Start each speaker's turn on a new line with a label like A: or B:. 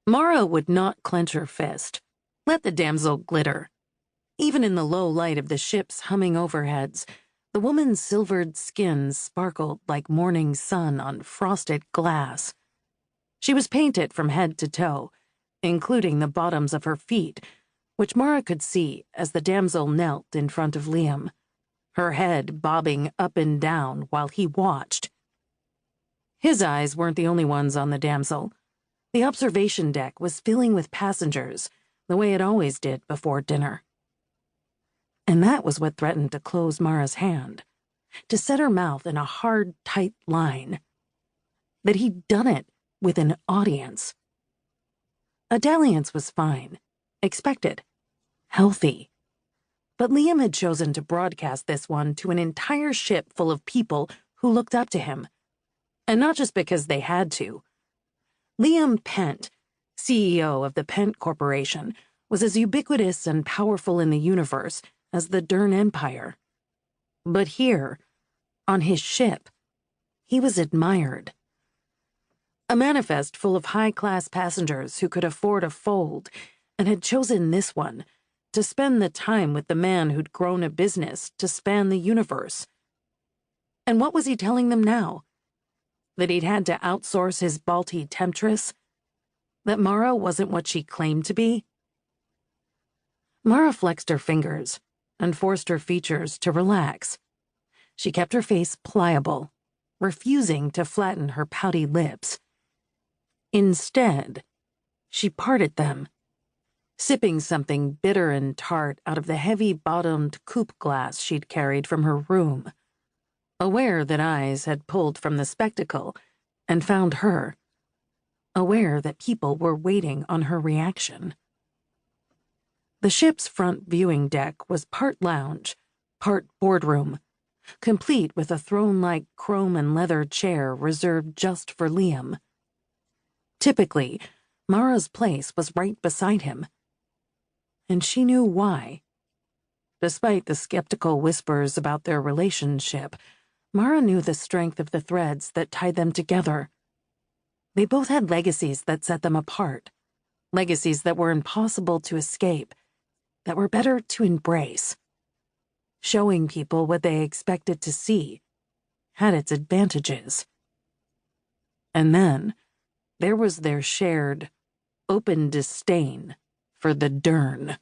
A: Mara would not clench her fist. Let the damsel glitter. Even in the low light of the ship's humming overheads, the woman's silvered skin sparkled like morning sun on frosted glass. She was painted from head to toe, including the bottoms of her feet, which Mara could see as the damsel knelt in front of Liam, her head bobbing up and down while he watched. His eyes weren't the only ones on the damsel. The observation deck was filling with passengers, the way it always did before dinner. And that was what threatened to close Mara's hand, to set her mouth in a hard, tight line. That he'd done it with an audience. A dalliance was fine, expected, healthy. But Liam had chosen to broadcast this one to an entire ship full of people who looked up to him. And not just because they had to. Liam Pent, CEO of the Pent Corporation, was as ubiquitous and powerful in the universe as the Dern Empire. But here, on his ship, he was admired. A manifest full of high-class passengers who could afford a fold and had chosen this one to spend the time with the man who'd grown a business to span the universe. And what was he telling them now? That he'd had to outsource his Balti temptress? That Mara wasn't what she claimed to be? Mara flexed her fingers and forced her features to relax. She kept her face pliable, refusing to flatten her pouty lips. Instead, she parted them, sipping something bitter and tart out of the heavy-bottomed coupe glass she'd carried from her room, aware that eyes had pulled from the spectacle and found her, aware that people were waiting on her reaction. The ship's front viewing deck was part lounge, part boardroom, complete with a throne-like chrome and leather chair reserved just for Liam. Typically, Mara's place was right beside him. And she knew why. Despite the skeptical whispers about their relationship, Mara knew the strength of the threads that tied them together. They both had legacies that set them apart, legacies that were impossible to escape, that were better to embrace. Showing people what they expected to see had its advantages. And then there was their shared, open disdain for the Dern.